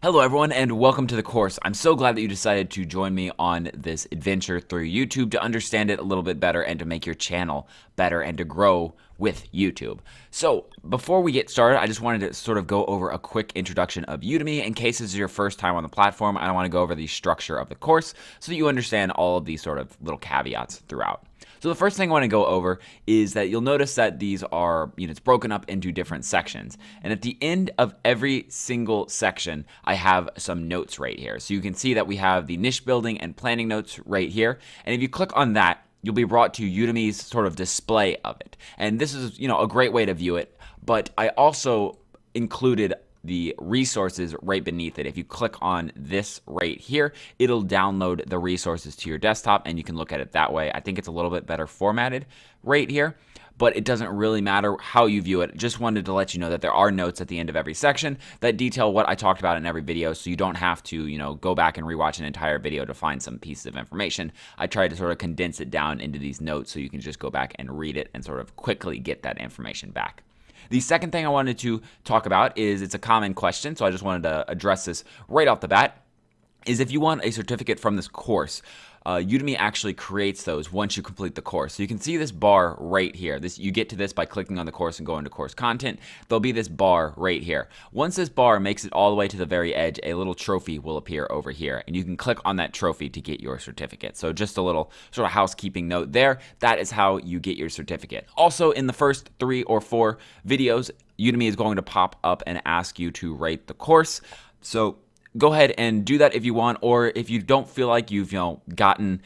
Hello everyone and welcome to the course. I'm so glad that you decided to join me on this adventure through YouTube to understand it a little bit better and to make your channel better and to grow with YouTube. So before we get started, I just wanted to sort of go over a quick introduction of Udemy. In case this is your first time on the platform, I want to go over the structure of the course so that you understand all of these sort of little caveats throughout. So the first thing I want to go over is that you'll notice that these are, it's broken up into different sections. And at the end of every single section, I have some notes right here. So you can see that we have the niche building and planning notes right here. And if you click on that, you'll be brought to Udemy's sort of display of it. And this is, a great way to view it. But I also included the resources right beneath it. If you click on this right here, it'll download the resources to your desktop and you can look at it that way. I think it's a little bit better formatted right here, but it doesn't really matter how you view it. Just wanted to let you know that there are notes at the end of every section that detail what I talked about in every video, so you don't have to, go back and rewatch an entire video to find some pieces of information. I tried to sort of condense it down into these notes so you can just go back and read it and sort of quickly get that information back. The second thing I wanted to talk about is it's a common question, so I just wanted to address this right off the bat, is if you want a certificate from this course, Udemy actually creates those once you complete the course. So you can see this bar right here. You get to this by clicking on the course and going to course content. There'll be this bar right here. Once this bar makes it all the way to the very edge, a little trophy will appear over here, and you can click on that trophy to get your certificate. So just a little sort of housekeeping note there. That is how you get your certificate. Also, in the first 3 or 4 videos, Udemy is going to pop up and ask you to rate the course. So go ahead and do that if you want, or if you don't feel like you've gotten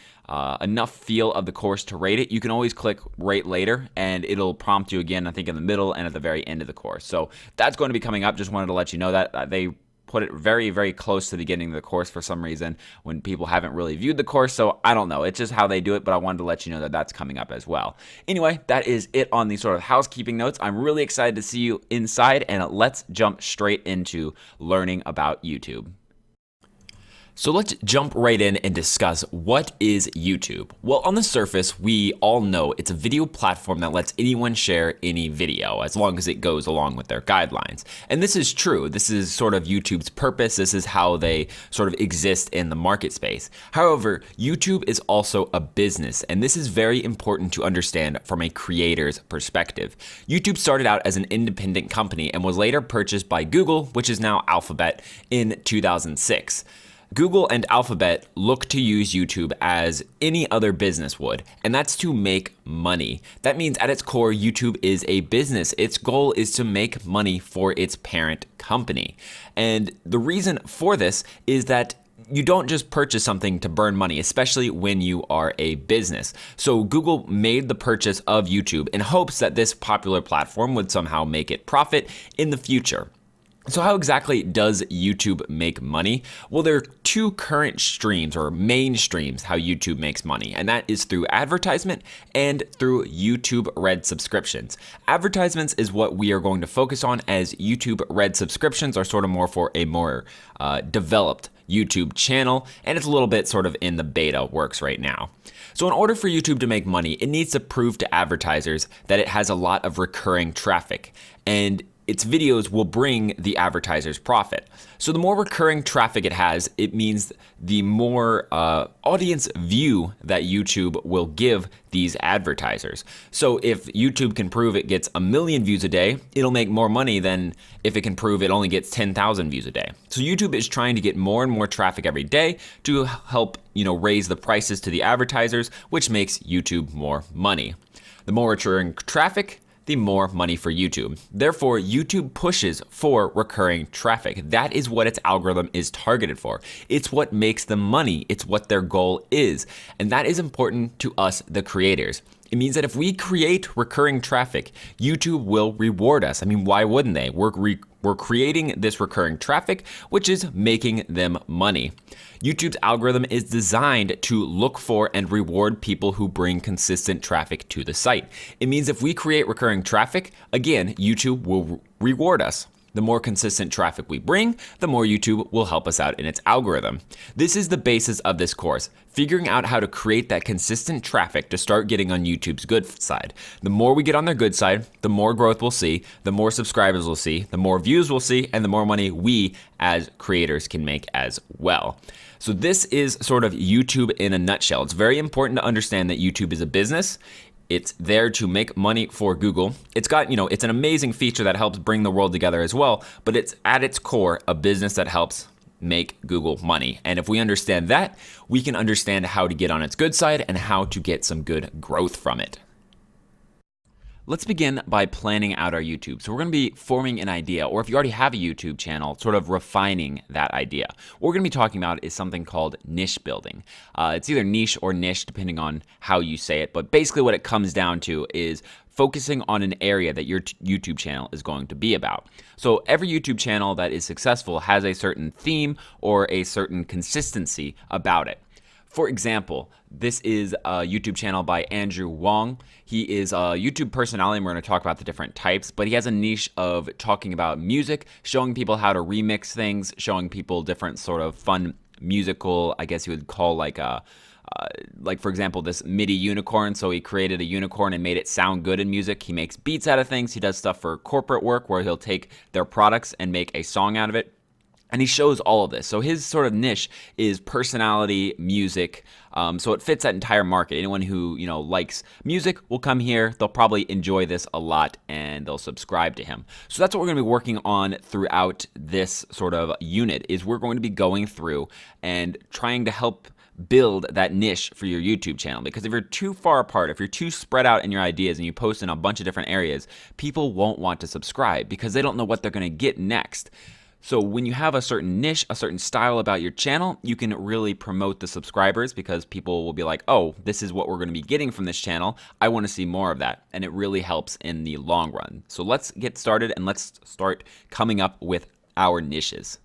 enough feel of the course to rate it, you can always click rate later and it'll prompt you again, I think in the middle and at the very end of the course. So that's going to be coming up. Just wanted to let you know that they put it very, very close to the beginning of the course for some reason when people haven't really viewed the course. So I don't know. It's just how they do it, but I wanted to let you know that that's coming up as well. Anyway, that is it on these sort of housekeeping notes. I'm really excited to see you inside, and let's jump straight into learning about YouTube. So let's jump right in and discuss what is YouTube. Well, on the surface, we all know it's a video platform that lets anyone share any video as long as it goes along with their guidelines. And this is true. This is sort of YouTube's purpose. This is how they sort of exist in the market space. However, YouTube is also a business, and this is very important to understand from a creator's perspective. YouTube started out as an independent company and was later purchased by Google, which is now Alphabet, in 2006. Google and Alphabet look to use YouTube as any other business would, and that's to make money. That means at its core, YouTube is a business. Its goal is to make money for its parent company. And the reason for this is that you don't just purchase something to burn money, especially when you are a business. So Google made the purchase of YouTube in hopes that this popular platform would somehow make it profit in the future. So how exactly does YouTube make money? Well, there are 2 current streams or main streams how YouTube makes money, and that is through advertisement and through YouTube Red subscriptions. Advertisements is what we are going to focus on, as YouTube Red subscriptions are sort of more for a more developed YouTube channel, and it's a little bit sort of in the beta works right now. So in order for YouTube to make money, it needs to prove to advertisers that it has a lot of recurring traffic, and its videos will bring the advertisers profit. So the more recurring traffic it has, it means the more audience view that YouTube will give these advertisers. So if YouTube can prove it gets 1 million views a day, it'll make more money than if it can prove it only gets 10,000 views a day. So YouTube is trying to get more and more traffic every day to help, raise the prices to the advertisers, which makes YouTube more money. The more recurring traffic, the more money for YouTube. Therefore, YouTube pushes for recurring traffic. That is what its algorithm is targeted for. It's what makes them money. It's what their goal is. And that is important to us, the creators. It means that if we create recurring traffic, YouTube will reward us. I mean, why wouldn't they? We're creating this recurring traffic, which is making them money. YouTube's algorithm is designed to look for and reward people who bring consistent traffic to the site. It means if we create recurring traffic, again, YouTube will reward us. The more consistent traffic we bring, the more YouTube will help us out in its algorithm. This is the basis of this course, figuring out how to create that consistent traffic to start getting on YouTube's good side. The more we get on their good side, the more growth we'll see, the more subscribers we'll see, the more views we'll see, and the more money we as creators can make as well. So this is sort of YouTube in a nutshell. It's very important to understand that YouTube is a business. It's there to make money for Google. It's got, it's an amazing feature that helps bring the world together as well, but it's at its core a business that helps make Google money. And if we understand that, we can understand how to get on its good side and how to get some good growth from it. Let's begin by planning out our YouTube. So we're going to be forming an idea, or if you already have a YouTube channel, sort of refining that idea. What we're going to be talking about is something called niche building. It's either niche or niche, depending on how you say it. But basically what it comes down to is focusing on an area that your YouTube channel is going to be about. So every YouTube channel that is successful has a certain theme or a certain consistency about it. For example, this is a YouTube channel by Andrew Wong. He is a YouTube personality, and we're going to talk about the different types, but he has a niche of talking about music, showing people how to remix things, showing people different sort of fun musical, I guess you would call like for example, this MIDI unicorn. So he created a unicorn and made it sound good in music. He makes beats out of things. He does stuff for corporate work where he'll take their products and make a song out of it. And he shows all of this. So his sort of niche is personality, music. So it fits that entire market. Anyone who, likes music will come here. They'll probably enjoy this a lot and they'll subscribe to him. So that's what we're going to be working on throughout this sort of unit is we're going to be going through and trying to help build that niche for your YouTube channel. Because if you're too far apart, if you're too spread out in your ideas and you post in a bunch of different areas, people won't want to subscribe because they don't know what they're going to get next. So when you have a certain niche, a certain style about your channel, you can really promote the subscribers because people will be like, oh, this is what we're going to be getting from this channel. I want to see more of that. And it really helps in the long run. So let's get started and let's start coming up with our niches.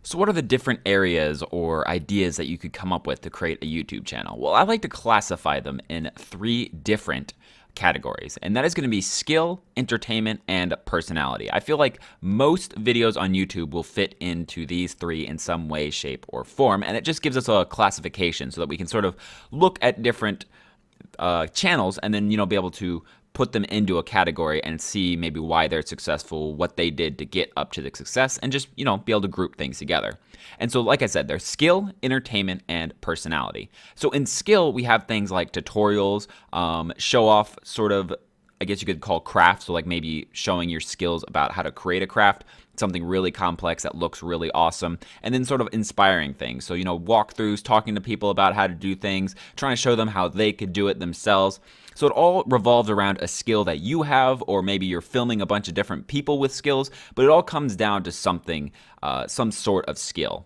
So what are the different areas or ideas that you could come up with to create a YouTube channel? Well, I like to classify them in 3 different categories, and that is going to be skill, entertainment, and personality. I feel like most videos on YouTube will fit into these 3 in some way, shape, or form, and it just gives us a classification so that we can sort of look at different channels and then, be able to put them into a category and see maybe why they're successful, what they did to get up to the success, and just, be able to group things together. And so, like I said, there's skill, entertainment, and personality. So in skill, we have things like tutorials, show off sort of, I guess you could call crafts, so like maybe showing your skills about how to create a craft, something really complex that looks really awesome, and then sort of inspiring things. So, walkthroughs, talking to people about how to do things, trying to show them how they could do it themselves. So it all revolves around a skill that you have, or maybe you're filming a bunch of different people with skills, but it all comes down to something, some sort of skill.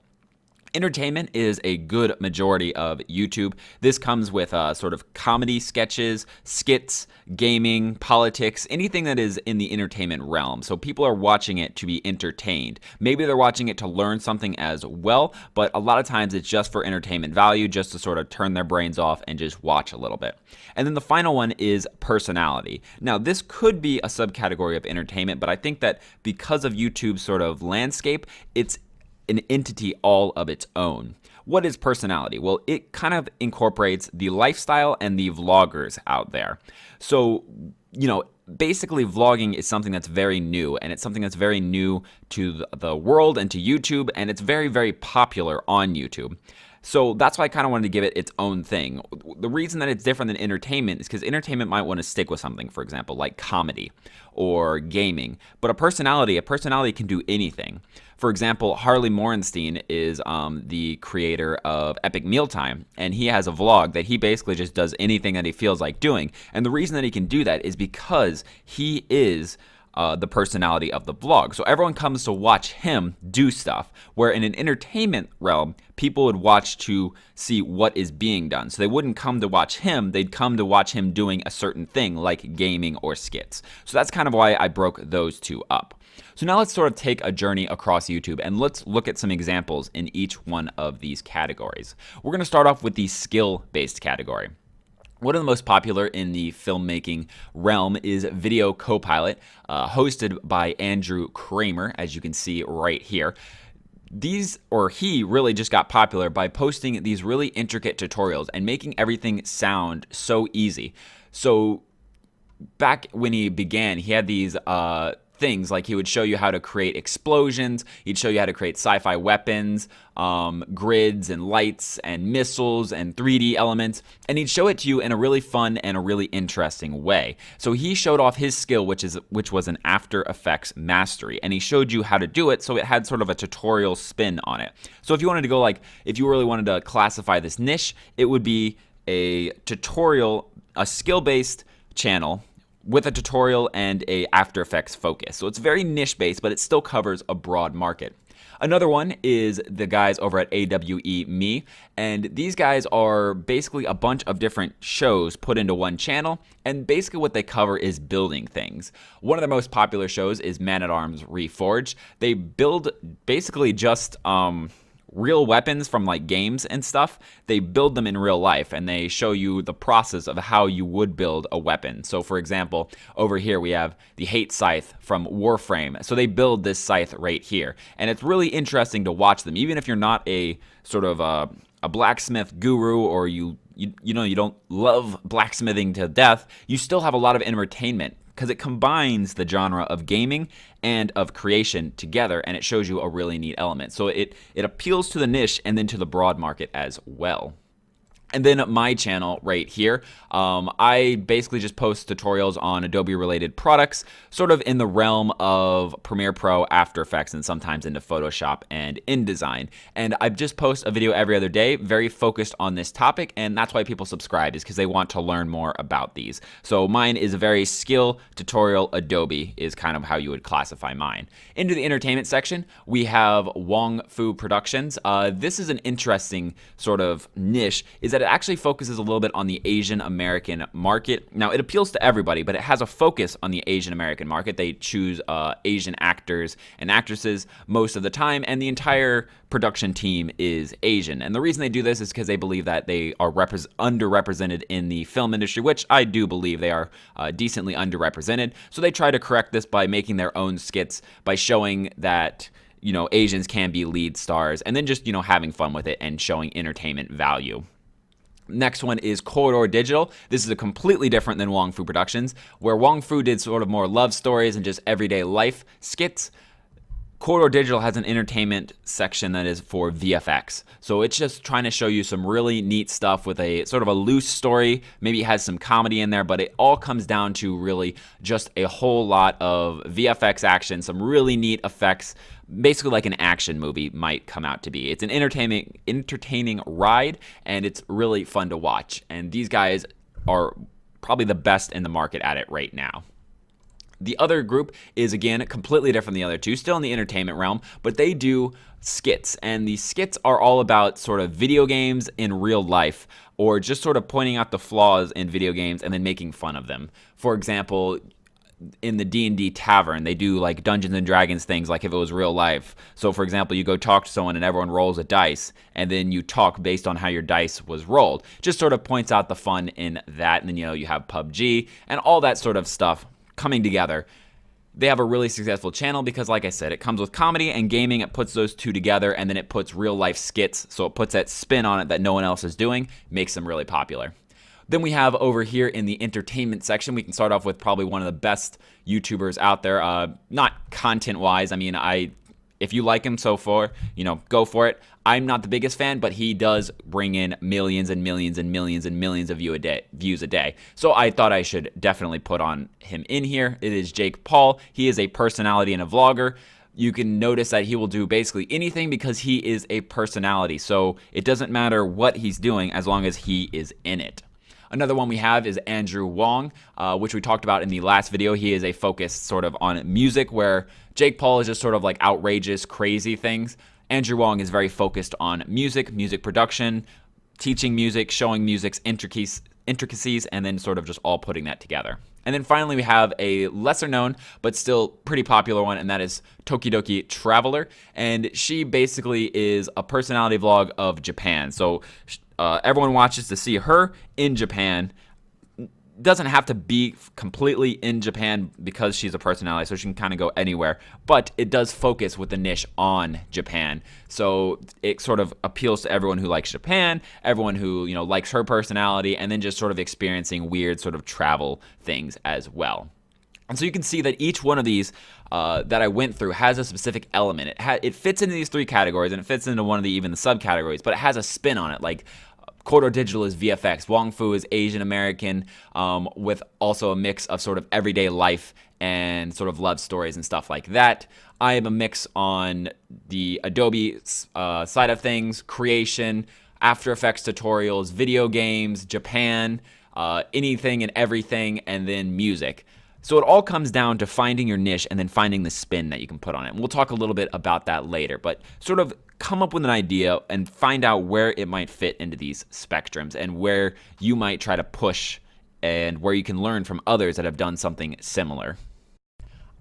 Entertainment is a good majority of YouTube. This comes with sort of comedy sketches, skits, gaming, politics, anything that is in the entertainment realm. So people are watching it to be entertained. Maybe they're watching it to learn something as well, but a lot of times it's just for entertainment value, just to sort of turn their brains off and just watch a little bit. And then the final one is personality. Now, this could be a subcategory of entertainment, but I think that because of YouTube's sort of landscape, it's an entity all of its own. What is personality? Well, it kind of incorporates the lifestyle and the vloggers out there. So, basically vlogging is something that's very new, and it's something that's very new to the world and to YouTube, and it's very, very popular on YouTube. So that's why I kind of wanted to give it its own thing. The reason that it's different than entertainment is because entertainment might want to stick with something, for example, like comedy or gaming. But a personality can do anything. For example, Harley Morenstein is the creator of Epic Mealtime, and he has a vlog that he basically just does anything that he feels like doing. And the reason that he can do that is because he is the personality of the vlog. So everyone comes to watch him do stuff, where in an entertainment realm, people would watch to see what is being done. So they wouldn't come to watch him, they'd come to watch him doing a certain thing like gaming or skits. So that's kind of why I broke those 2 up. So now let's sort of take a journey across YouTube and let's look at some examples in each one of these categories. We're going to start off with the skill-based category. One of the most popular in the filmmaking realm is Video Copilot, hosted by Andrew Kramer, as you can see right here. He really just got popular by posting these really intricate tutorials and making everything sound so easy. So back when he began, he had these things like he would show you how to create explosions, he'd show you how to create sci-fi weapons, grids and lights and missiles and 3D elements, and he'd show it to you in a really fun and a really interesting way. So he showed off his skill, which was an After Effects mastery, and he showed you how to do it, so it had sort of a tutorial spin on it. So if you wanted to go if you really wanted to classify this niche, it would be a tutorial, a skill-based channel with a tutorial and a After Effects focus. So it's very niche based, but it still covers a broad market. Another one is the guys over at AWE and these guys are basically a bunch of different shows put into one channel, and basically what they cover is building things. One of their most popular shows is Man-at-Arms Reforged. They build basically just real weapons from like games and stuff. They build them in real life, and they show you the process of how you would build a weapon. So for example, over here we have the Hate Scythe from Warframe. So they build this scythe right here, and it's really interesting to watch them. Even if you're not a sort of a blacksmith guru, or you don't love blacksmithing to death, you still have a lot of entertainment, because it combines the genre of gaming and of creation together, and it shows you a really neat element. So it appeals to the niche and then to the broad market as well. And then my channel right here, I basically just post tutorials on Adobe related products, sort of in the realm of Premiere Pro, After Effects, and sometimes into Photoshop and InDesign. And I just post a video every other day, very focused on this topic, and that's why people subscribe, is because they want to learn more about these. So mine is a very skill tutorial Adobe is kind of how you would classify mine. Into the entertainment section, we have Wong Fu Productions. This is an interesting sort of niche, is that it actually focuses a little bit on the Asian American market. Now, it appeals to everybody, but it has a focus on the Asian American market. They choose Asian actors and actresses most of the time, and the entire production team is Asian. And the reason they do this is because they believe that they are underrepresented in the film industry, which I do believe they are decently underrepresented. So they try to correct this by making their own skits, by showing that Asians can be lead stars, and then just having fun with it and showing entertainment value. Next one is Corridor Digital. This is a completely different than Wong Fu Productions, where Wong Fu did sort of more love stories and just everyday life skits. Corridor Digital has an entertainment section that is for VFX. So it's just trying to show you some really neat stuff with a sort of a loose story. Maybe it has some comedy in there, but it all comes down to really just a whole lot of VFX action, some really neat effects, basically like an action movie might come out to be. It's an entertaining ride, and it's really fun to watch. And these guys are probably the best in the market at it right now. The other group is, again, completely different than the other two, still in the entertainment realm, but they do skits. And these skits are all about sort of video games in real life, or just sort of pointing out the flaws in video games and then making fun of them. For example, in the D&D tavern, they do like Dungeons and Dragons things like if it was real life. So for example, you go talk to someone and everyone rolls a dice, and then you talk based on how your dice was rolled. Just sort of points out the fun in that. And then you have PUBG and all that sort of stuff coming together. They have a really successful channel because, like I said, it comes with comedy and gaming. It puts those two together, and then it puts real life skits, so it puts that spin on it that no one else is doing, makes them really popular. Then we have over here in the entertainment section, we can start off with probably one of the best YouTubers out there. Not content-wise. I mean, if you like him so far, go for it. I'm not the biggest fan, but he does bring in millions and millions and millions and millions of views a day. So I thought I should definitely put on him in here. It is Jake Paul. He is a personality and a vlogger. You can notice that he will do basically anything because he is a personality. So it doesn't matter what he's doing as long as he is in it. Another one we have is Andrew Wong, which we talked about in the last video. He is a focus sort of on music, where Jake Paul is just sort of like outrageous, crazy things. Andrew Wong is very focused on music production, teaching music, showing music's intricacies, and then sort of just all putting that together. And then finally, we have a lesser known but still pretty popular one, and that is Tokidoki Traveler. And she basically is a personality vlog of Japan. So everyone watches to see her in Japan, doesn't have to be completely in Japan because she's a personality, so she can kind of go anywhere, but it does focus with the niche on Japan. So it sort of appeals to everyone who likes Japan, everyone who, likes her personality, and then just sort of experiencing weird sort of travel things as well. And so you can see that each one of these that I went through has a specific element. It fits into these three categories, and it fits into one of even the subcategories, but it has a spin on it. Like Corridor Digital is VFX, Wong Fu is Asian American, with also a mix of sort of everyday life and sort of love stories and stuff like that. I am a mix on the Adobe side of things, creation, After Effects tutorials, video games, Japan, anything and everything, and then music. So it all comes down to finding your niche and then finding the spin that you can put on it. And we'll talk a little bit about that later, but sort of come up with an idea and find out where it might fit into these spectrums and where you might try to push and where you can learn from others that have done something similar.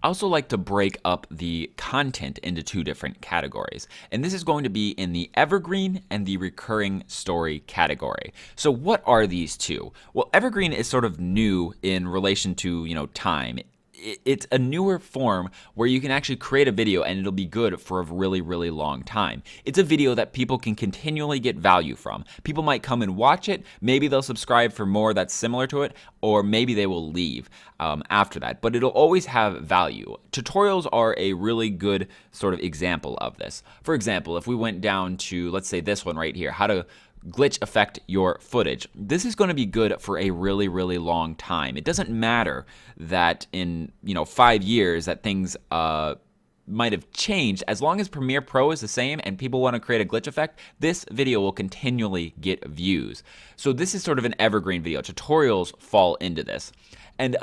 I also like to break up the content into two different categories, and this is going to be in the evergreen and the recurring story category. So what are these two? Well, evergreen is sort of new in relation to, time. It's a newer form where you can actually create a video and it'll be good for a really, really long time. It's a video that people can continually get value from. People might come and watch it. Maybe they'll subscribe for more that's similar to it, or maybe they will leave after that. But it'll always have value. Tutorials are a really good sort of example of this. For example, if we went down to, let's say this one right here, how to glitch affect your footage. This is going to be good for a really, really long time. It doesn't matter that in 5 years that things might have changed. As long as Premiere Pro is the same and people want to create a glitch effect, this video will continually get views. So this is sort of an evergreen video. Tutorials fall into this. And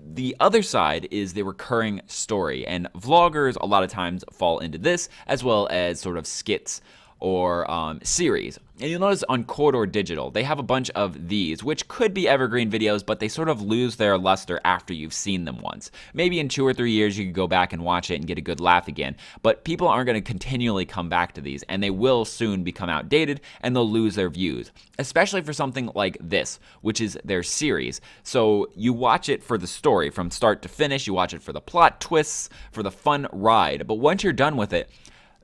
the other side is the recurring story, and vloggers a lot of times fall into this, as well as sort of skits or series. And you'll notice on Corridor Digital, they have a bunch of these, which could be evergreen videos, but they sort of lose their luster after you've seen them once. Maybe in 2 or 3 years, you could go back and watch it and get a good laugh again, but people aren't going to continually come back to these, and they will soon become outdated, and they'll lose their views, especially for something like this, which is their series. So you watch it for the story from start to finish, you watch it for the plot twists, for the fun ride, but once you're done with it,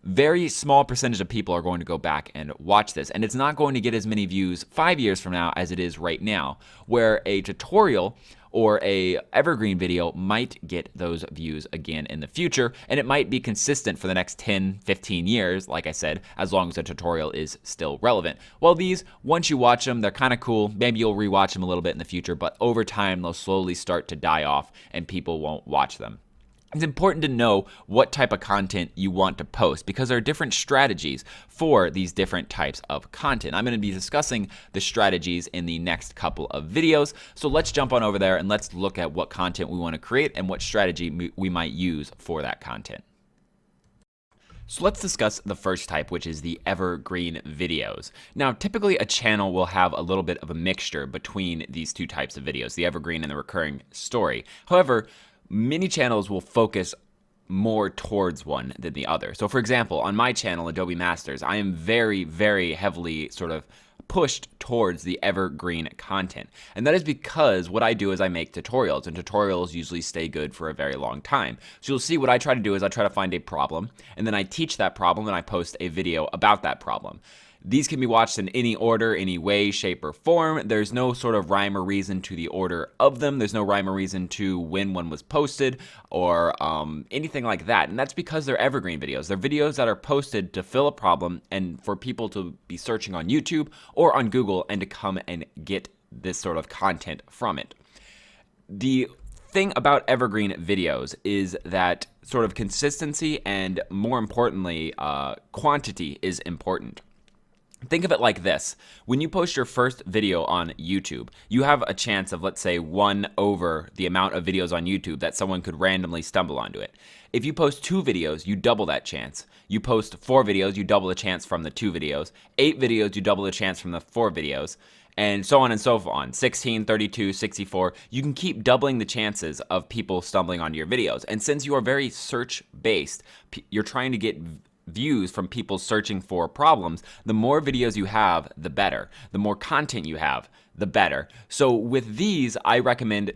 very small percentage of people are going to go back and watch this, and it's not going to get as many views 5 years from now as it is right now, where a tutorial or a evergreen video might get those views again in the future, and it might be consistent for the next 10, 15 years, like I said, as long as the tutorial is still relevant. While these, once you watch them, they're kind of cool. Maybe you'll rewatch them a little bit in the future, but over time, they'll slowly start to die off, and people won't watch them. It's important to know what type of content you want to post because there are different strategies for these different types of content. I'm going to be discussing the strategies in the next couple of videos. So let's jump on over there and let's look at what content we want to create and what strategy we might use for that content. So let's discuss the first type, which is the evergreen videos. Now, typically a channel will have a little bit of a mixture between these two types of videos, the evergreen and the recurring story. However, many channels will focus more towards one than the other. So for example, on my channel, Adobe Masters, I am very, very heavily sort of pushed towards the evergreen content. And that is because what I do is I make tutorials, and tutorials usually stay good for a very long time. So you'll see what I try to do is I try to find a problem, and then I teach that problem, and I post a video about that problem. These can be watched in any order, any way, shape, or form. There's no sort of rhyme or reason to the order of them. There's no rhyme or reason to when one was posted or anything like that. And that's because they're evergreen videos. They're videos that are posted to fill a problem and for people to be searching on YouTube or on Google and to come and get this sort of content from it. The thing about evergreen videos is that sort of consistency and, more importantly, quantity is important. Think of it like this. When you post your first video on YouTube, you have a chance of, let's say, 1 over the amount of videos on YouTube that someone could randomly stumble onto it. If you post 2 videos, you double that chance. You post 4 videos, you double the chance from the 2 videos. 8 videos, you double the chance from the 4 videos. And so on and so on. 16, 32, 64. You can keep doubling the chances of people stumbling onto your videos. And since you are very search-based, you're trying to get views from people searching for problems, the more videos you have, the better. The more content you have, the better. So with these, I recommend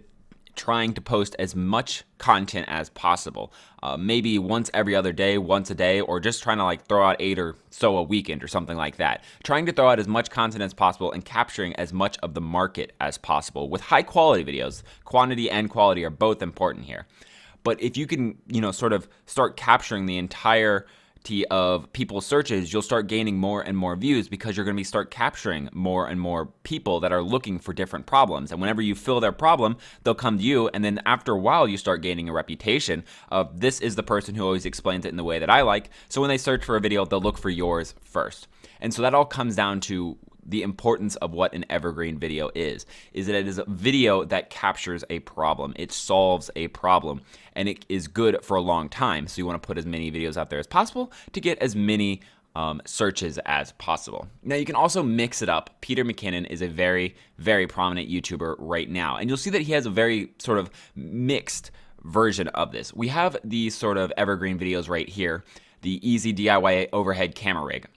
trying to post as much content as possible. Maybe once every other day, once a day, or just trying to like throw out 8 or so a weekend or something like that. Trying to throw out as much content as possible and capturing as much of the market as possible with high quality videos. Quantity and quality are both important here. But if you can, sort of start capturing the entirety of people's searches, you'll start gaining more and more views because you're going to start capturing more and more people that are looking for different problems. And whenever you fill their problem, they'll come to you. And then after a while, you start gaining a reputation of this is the person who always explains it in the way that I like. So when they search for a video, they'll look for yours first. And so that all comes down to the importance of what an evergreen video is that it is a video that captures a problem. It solves a problem, and it is good for a long time. So you want to put as many videos out there as possible to get as many searches as possible. Now you can also mix it up. Peter McKinnon is a very, very prominent YouTuber right now, and you'll see that he has a very sort of mixed version of this. We have these sort of evergreen videos right here, the easy DIY overhead camera rig.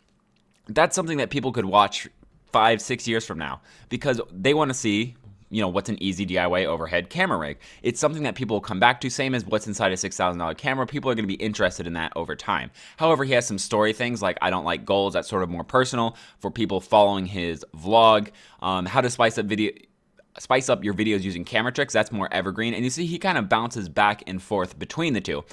That's something that people could watch 5-6 years from now because they want to see, what's an easy DIY overhead camera rig. It's something that people will come back to, same as what's inside a $6,000 camera. People are going to be interested in that over time. However, he has some story things like I don't like goals. That's sort of more personal for people following his vlog. How to spice up your videos using camera tricks. That's more evergreen. And you see he kind of bounces back and forth between the two.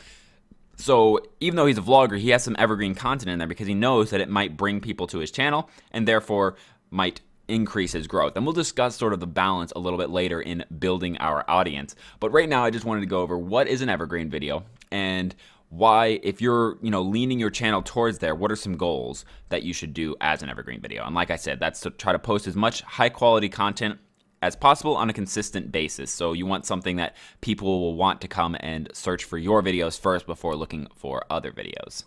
So even though he's a vlogger, he has some evergreen content in there because he knows that it might bring people to his channel and therefore might increase his growth. And we'll discuss sort of the balance a little bit later in building our audience. But right now, I just wanted to go over what is an evergreen video and why, if you're, leaning your channel towards there, what are some goals that you should do as an evergreen video? And like I said, that's to try to post as much high quality content as possible on a consistent basis. So you want something that people will want to come and search for your videos first before looking for other videos.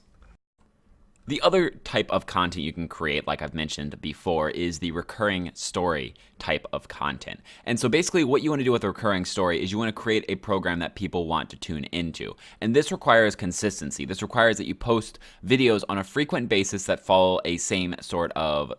The other type of content you can create, like I've mentioned before, is the recurring story type of content. And so basically what you want to do with a recurring story is you want to create a program that people want to tune into. And this requires consistency. This requires that you post videos on a frequent basis that follow a same sort of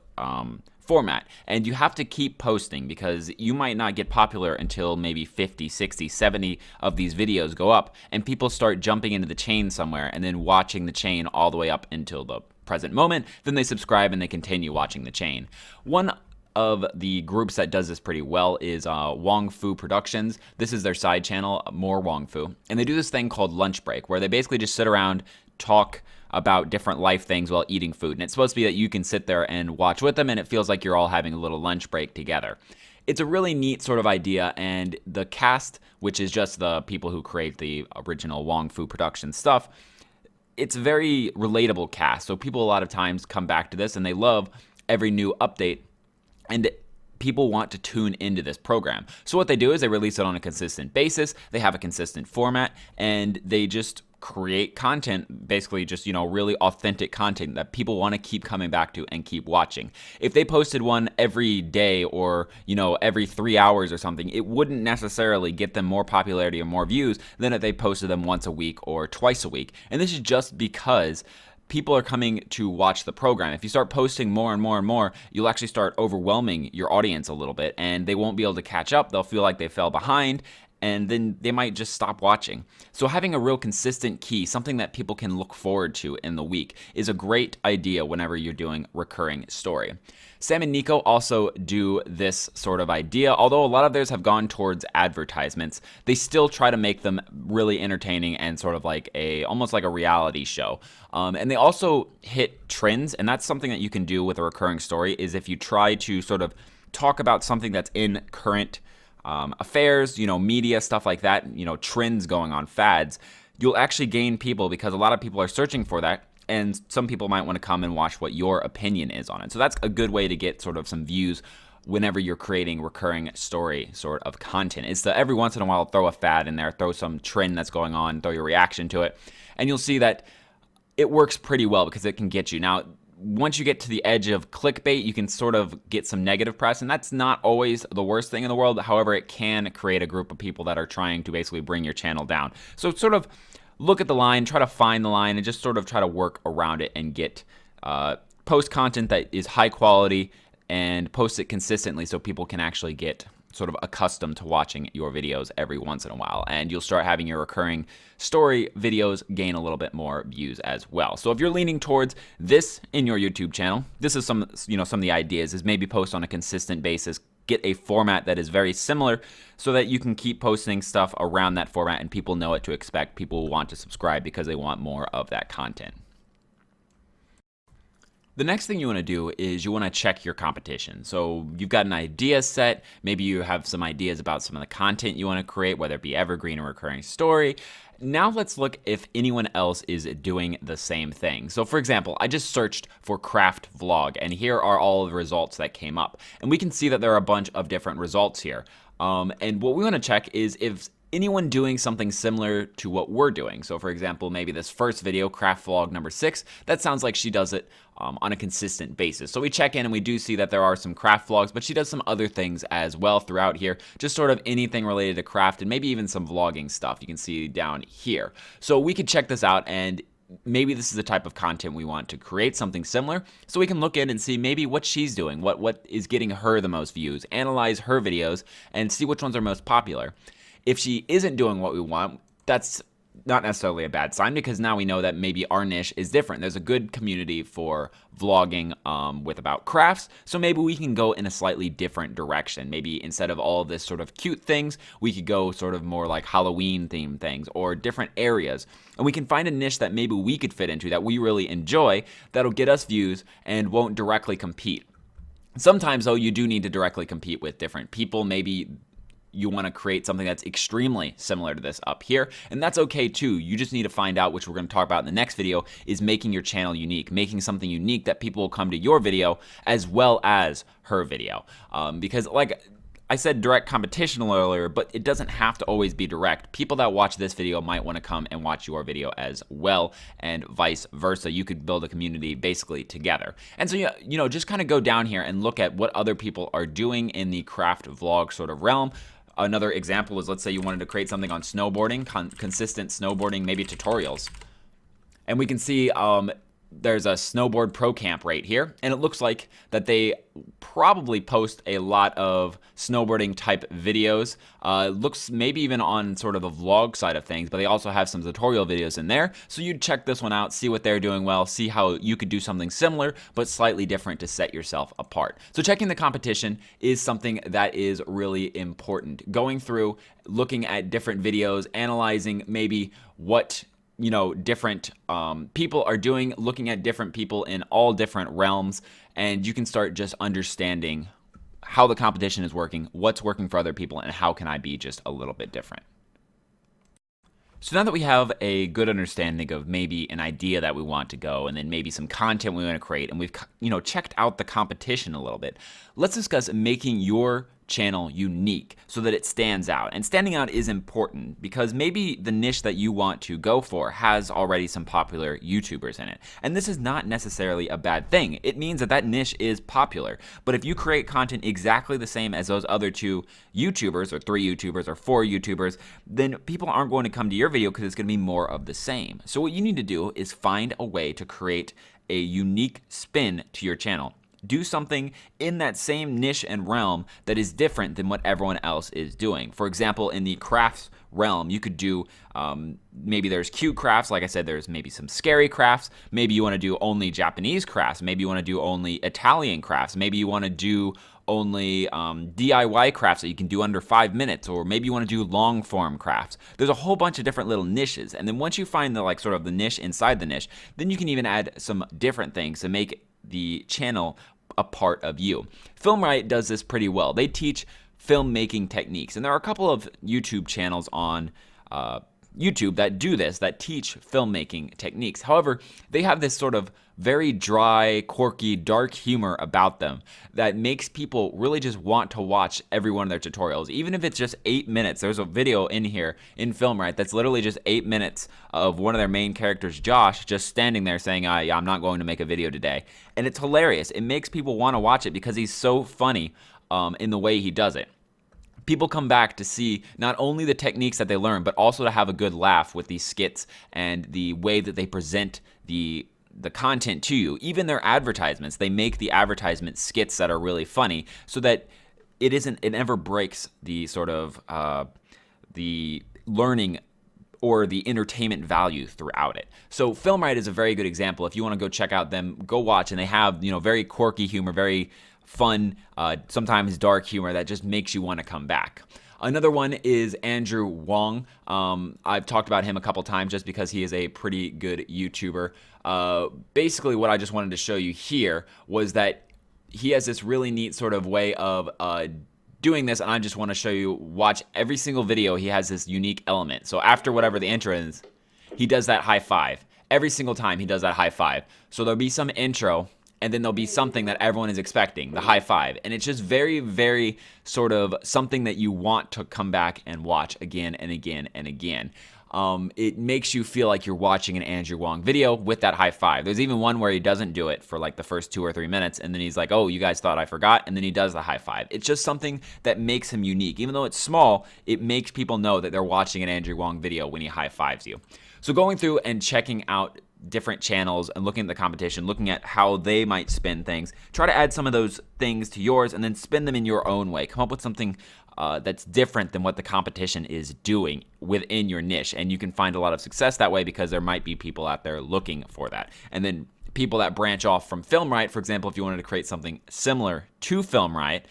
format. And you have to keep posting because you might not get popular until maybe 50, 60, 70 of these videos go up and people start jumping into the chain somewhere and then watching the chain all the way up until the present moment. Then they subscribe and they continue watching the chain. One of the groups that does this pretty well is Wong Fu Productions. This is their side channel, More Wong Fu. And they do this thing called Lunch Break where they basically just sit around, talk about different life things while eating food. And it's supposed to be that you can sit there and watch with them and it feels like you're all having a little lunch break together. It's a really neat sort of idea, and the cast, which is just the people who create the original Wong Fu Production stuff, it's a very relatable cast. So people a lot of times come back to this and they love every new update, and people want to tune into this program. So what they do is they release it on a consistent basis, they have a consistent format, and they just create content, basically just, really authentic content that people want to keep coming back to and keep watching. If they posted one every day or, every 3 hours or something, it wouldn't necessarily get them more popularity or more views than if they posted them once a week or twice a week. And this is just because people are coming to watch the program. If you start posting more and more and more, you'll actually start overwhelming your audience a little bit and they won't be able to catch up. They'll feel like they fell behind and then they might just stop watching. So having a real consistent key, something that people can look forward to in the week, is a great idea whenever you're doing recurring story. Sam and Nico also do this sort of idea. Although a lot of theirs have gone towards advertisements, they still try to make them really entertaining and sort of like almost like a reality show. And they also hit trends, and that's something that you can do with a recurring story, is if you try to sort of talk about something that's in current affairs, media, stuff like that, trends going on, fads, you'll actually gain people because a lot of people are searching for that. And some people might want to come and watch what your opinion is on it. So that's a good way to get sort of some views whenever you're creating recurring story sort of content. It's to every once in a while throw a fad in there, throw some trend that's going on, throw your reaction to it. And you'll see that it works pretty well because it can get you. Now, once you get to the edge of clickbait, you can sort of get some negative press, and that's not always the worst thing in the world. However, it can create a group of people that are trying to basically bring your channel down. So sort of look at the line, try to find the line, and just sort of try to work around it and get post content that is high quality and post it consistently so people can actually get sort of accustomed to watching your videos every once in a while, and you'll start having your recurring story videos gain a little bit more views as well. So if you're leaning towards this in your YouTube channel, this is some of the ideas is maybe post on a consistent basis, get a format that is very similar so that you can keep posting stuff around that format and people know what to expect. People will want to subscribe because they want more of that content. The next thing you want to do is you want to check your competition. So you've got an idea set. Maybe you have some ideas about some of the content you want to create, whether it be evergreen or recurring story. Now let's look if anyone else is doing the same thing. So for example, I just searched for craft vlog, and here are all of the results that came up. And we can see that there are a bunch of different results here. And what we want to check is if anyone doing something similar to what we're doing. So for example, maybe this first video, craft vlog number 6, that sounds like she does it on a consistent basis. So we check in and we do see that there are some craft vlogs, but she does some other things as well throughout here, just sort of anything related to craft and maybe even some vlogging stuff you can see down here. So we could check this out, and maybe this is the type of content we want to create, something similar, so we can look in and see maybe what she's doing, what is getting her the most views, analyze her videos, and see which ones are most popular. If she isn't doing what we want, that's not necessarily a bad sign, because now we know that maybe our niche is different. There's a good community for vlogging with about crafts, so maybe we can go in a slightly different direction. Maybe instead of all of this sort of cute things, we could go sort of more like Halloween themed things or different areas. And we can find a niche that maybe we could fit into that we really enjoy, that'll get us views and won't directly compete. Sometimes though, you do need to directly compete with different people. Maybe you want to create something that's extremely similar to this up here, and that's okay too. You just need to find out, which we're going to talk about in the next video, is making your channel unique, making something unique that people will come to your video as well as her video. Because like I said, direct competition earlier, but it doesn't have to always be direct. People that watch this video might want to come and watch your video as well, and vice versa. You could build a community basically together. And so, just kind of go down here and look at what other people are doing in the craft vlog sort of realm. Another example is, let's say you wanted to create something on snowboarding, consistent snowboarding, maybe tutorials. And we can see there's a snowboard pro camp right here, and it looks like that they probably post a lot of snowboarding type videos. Looks maybe even on sort of the vlog side of things, but they also have some tutorial videos in there. So you'd check this one out, see what they're doing well, see how you could do something similar but slightly different to set yourself apart. So checking the competition is something that is really important. Going through, looking at different videos, analyzing maybe what different people are doing, looking at different people in all different realms, and you can start just understanding how the competition is working, what's working for other people, and how can I be just a little bit different. So now that we have a good understanding of maybe an idea that we want to go, and then maybe some content we want to create, and we've checked out the competition a little bit, let's discuss making your channel unique so that it stands out. And standing out is important because maybe the niche that you want to go for has already some popular YouTubers in it. And this is not necessarily a bad thing. It means that that niche is popular. But if you create content exactly the same as those other 2 YouTubers or 3 YouTubers or 4 YouTubers, then people aren't going to come to your video because it's going to be more of the same. So what you need to do is find a way to create a unique spin to your channel. Do something in that same niche and realm that is different than what everyone else is doing. For example, in the crafts realm, you could do, maybe there's cute crafts. Like I said, there's maybe some scary crafts. Maybe you want to do only Japanese crafts. Maybe you want to do only Italian crafts. Maybe you want to do only DIY crafts that you can do under 5 minutes, or maybe you want to do long form crafts. There's a whole bunch of different little niches, and then once you find the sort of the niche inside the niche, then you can even add some different things to make the channel a part of you. Filmright does this pretty well. They teach filmmaking techniques, and there are a couple of YouTube channels on YouTube that do this, that teach filmmaking techniques. However, they have this sort of very dry, quirky, dark humor about them that makes people really just want to watch every one of their tutorials. Even if it's just 8 minutes, there's a video in here in Filmright that's literally just 8 minutes of one of their main characters, Josh, just standing there saying, yeah, I'm not going to make a video today. And it's hilarious. It makes people want to watch it because he's so funny in the way he does it. People come back to see not only the techniques that they learn, but also to have a good laugh with these skits and the way that they present the the content to you. Even their advertisements, they make the advertisement skits that are really funny, so that it never breaks the sort of the learning or the entertainment value throughout it. So Filmright is a very good example. If you want to go check out them, go watch, and they have, you know, very quirky humor, very fun, sometimes dark humor that just makes you want to come back. Another one is Andrew Wong. I've talked about him a couple times just because he is a pretty good YouTuber. Basically, what I just wanted to show you here was that he has this really neat sort of way of doing this, and I just want to show you, watch every single video. He has this unique element. So after whatever the intro is, he does that high five. Every single time he does that high five. So there'll be some intro, and then there'll be something that everyone is expecting, the high five. And it's just very, very sort of something that you want to come back and watch again and again and again. It makes you feel like you're watching an Andrew Wong video with that high five. There's even one where he doesn't do it for like the first 2 or 3 minutes, and then he's like, oh, you guys thought I forgot, and then he does the high five. It's just something that makes him unique. Even though it's small, it makes people know that they're watching an Andrew Wong video when he high fives you. So going through and checking out different channels and looking at the competition, looking at how they might spin things, try to add some of those things to yours and then spin them in your own way. Come up with something that's different than what the competition is doing within your niche. And you can find a lot of success that way because there might be people out there looking for that. And then people that branch off from Filmright, for example, if you wanted to create something similar to Filmright,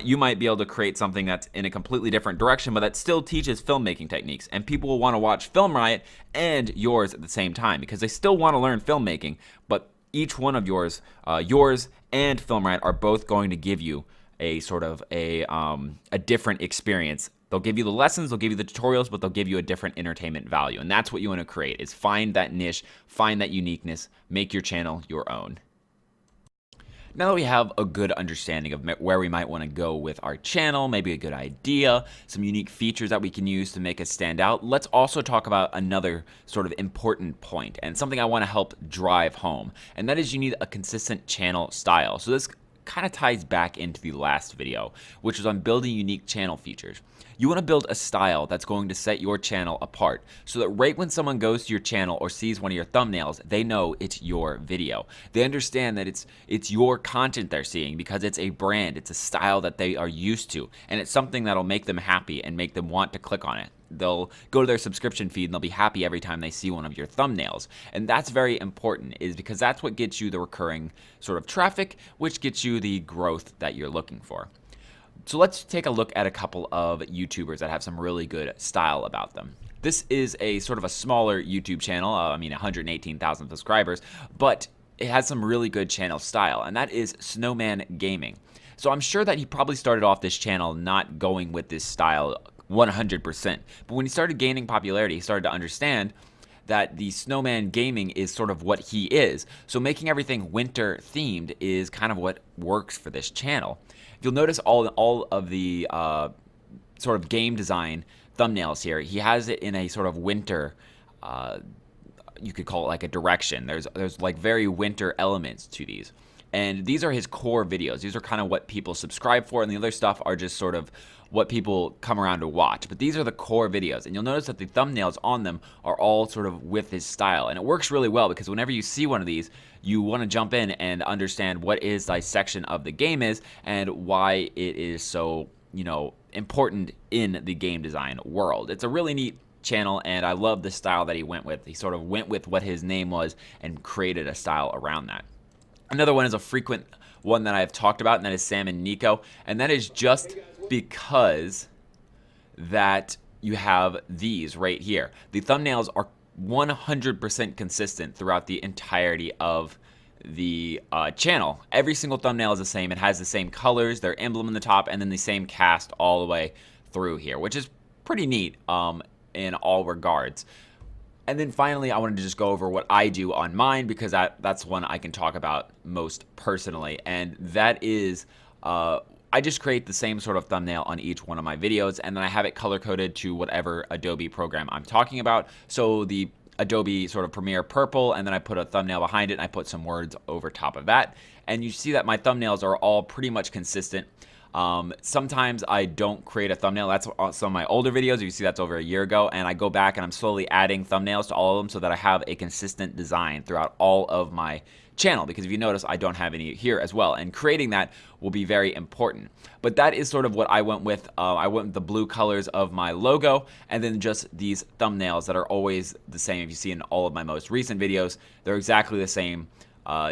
you might be able to create something that's in a completely different direction, but that still teaches filmmaking techniques. And people will want to watch Filmright and yours at the same time because they still want to learn filmmaking, but each one of yours and Filmright are both going to give you a sort of a different experience. They'll give you the lessons, they'll give you the tutorials, but they'll give you a different entertainment value. And that's what you want to create, is find that niche, find that uniqueness, make your channel your own. Now that we have a good understanding of where we might want to go with our channel, maybe a good idea, some unique features that we can use to make us stand out, let's also talk about another sort of important point and something I want to help drive home. And that is, you need a consistent channel style. So this kind of ties back into the last video, which was on building unique channel features. You want to build a style that's going to set your channel apart so that right when someone goes to your channel or sees one of your thumbnails, they know it's your video. They understand that it's your content they're seeing because it's a brand, it's a style that they are used to, and it's something that'll make them happy and make them want to click on it. They'll go to their subscription feed and they'll be happy every time they see one of your thumbnails. And that's very important, is because that's what gets you the recurring sort of traffic, which gets you the growth that you're looking for. So let's take a look at a couple of YouTubers that have some really good style about them. This is a sort of a smaller YouTube channel, 118,000 subscribers, but it has some really good channel style, and that is Snowman Gaming. So I'm sure that he probably started off this channel not going with this style 100%. But when he started gaining popularity, he started to understand that the Snowman Gaming is sort of what he is. So making everything winter themed is kind of what works for this channel. You'll notice all of the sort of game design thumbnails here. He has it in a sort of winter, you could call it like a direction. There's like very winter elements to these. And these are his core videos. These are kind of what people subscribe for, and the other stuff are just sort of what people come around to watch. But these are the core videos, and you'll notice that the thumbnails on them are all sort of with his style. And it works really well because whenever you see one of these, you want to jump in and understand what his dissection of the game is and why it is so, important in the game design world. It's a really neat channel, and I love the style that he went with. He sort of went with what his name was and created a style around that. Another one is a frequent one that I've talked about, and that is Sam and Nico. And that is just because that you have these right here. The thumbnails are 100% consistent throughout the entirety of the channel. Every single thumbnail is the same. It has the same colors, their emblem in the top, and then the same cast all the way through here, which is pretty neat in all regards. And then finally, I wanted to just go over what I do on mine, because that's one I can talk about most personally. And that is, I just create the same sort of thumbnail on each one of my videos, and then I have it color-coded to whatever Adobe program I'm talking about. So the Adobe sort of Premiere purple, and then I put a thumbnail behind it, and I put some words over top of that. And you see that my thumbnails are all pretty much consistent. Sometimes I don't create a thumbnail. That's some of my older videos. You see that's over a year ago, and I go back and I'm slowly adding thumbnails to all of them so that I have a consistent design throughout all of my channel, because if you notice, I don't have any here as well, and creating that will be very important. But that is sort of what I went with. I went with the blue colors of my logo, and then just these thumbnails that are always the same. If you see in all of my most recent videos, they're exactly the same.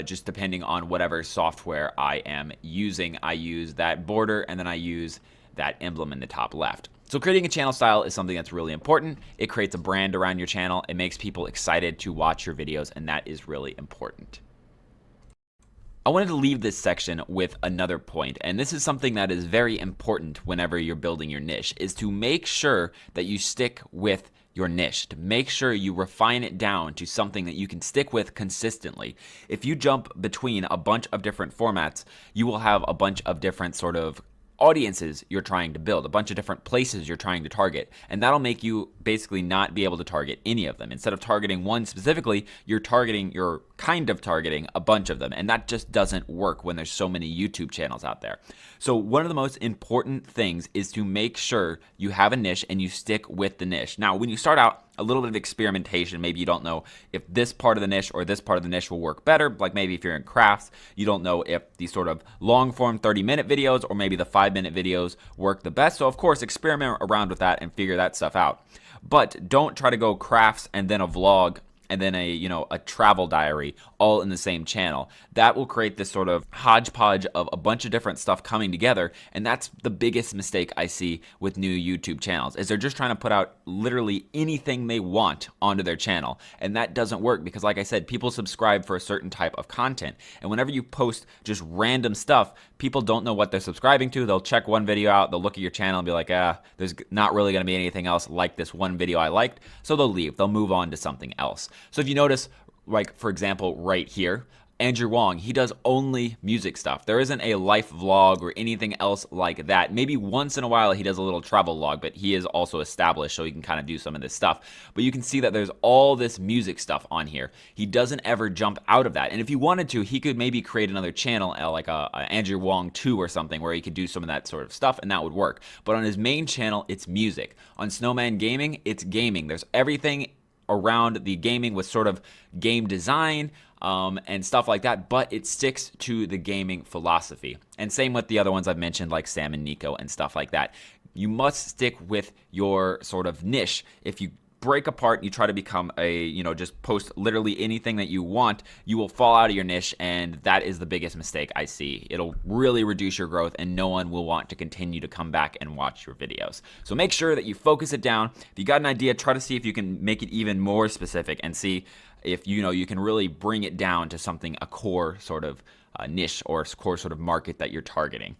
Just depending on whatever software I am using. I use that border, and then I use that emblem in the top left. So creating a channel style is something that's really important. It creates a brand around your channel. It makes people excited to watch your videos, and that is really important. I wanted to leave this section with another point, and this is something that is very important whenever you're building your niche, is to make sure that you stick with your niche, to make sure you refine it down to something that you can stick with consistently. If you jump between a bunch of different formats, you will have a bunch of different sort of audiences you're trying to build, a bunch of different places you're trying to target, and that'll make you basically not be able to target any of them. Instead of targeting one specifically, you're kind of targeting a bunch of them, and that just doesn't work when there's so many YouTube channels out there. So one of the most important things is to make sure you have a niche and you stick with the niche. Now, when you start out, a little bit of experimentation. Maybe you don't know if this part of the niche or this part of the niche will work better. Like maybe if you're in crafts, you don't know if these sort of long form 30-minute videos or maybe the 5-minute videos work the best. So of course, experiment around with that and figure that stuff out. But don't try to go crafts and then a vlog and then a travel diary all in the same channel. That will create this sort of hodgepodge of a bunch of different stuff coming together, and that's the biggest mistake I see with new YouTube channels, is they're just trying to put out literally anything they want onto their channel, and that doesn't work because, like I said, people subscribe for a certain type of content, and whenever you post just random stuff, people don't know what they're subscribing to. They'll check one video out, they'll look at your channel and be like, there's not really gonna be anything else like this one video I liked, so they'll leave. They'll move on to something else. So if you notice, like for example, right here, Andrew Wong, he does only music stuff. There isn't a life vlog or anything else like that. Maybe once in a while he does a little travel log, but he is also established, so he can kind of do some of this stuff. But you can see that there's all this music stuff on here. He doesn't ever jump out of that. And if he wanted to, he could maybe create another channel, like a Andrew Wong 2 or something, where he could do some of that sort of stuff, and that would work. But on his main channel, it's music. On Snowman Gaming, it's gaming. There's everything around the gaming with sort of game design and stuff like that, but it sticks to the gaming philosophy. And same with the other ones I've mentioned, like Sam and Nico and stuff like that. You must stick with your sort of niche. If you break apart and you try to become just post literally anything that you want, you will fall out of your niche, and that is the biggest mistake I see. It'll really reduce your growth, and no one will want to continue to come back and watch your videos. So make sure that you focus it down. If you got an idea, try to see if you can make it even more specific and see if you can really bring it down to something, a core sort of niche or core sort of market that you're targeting.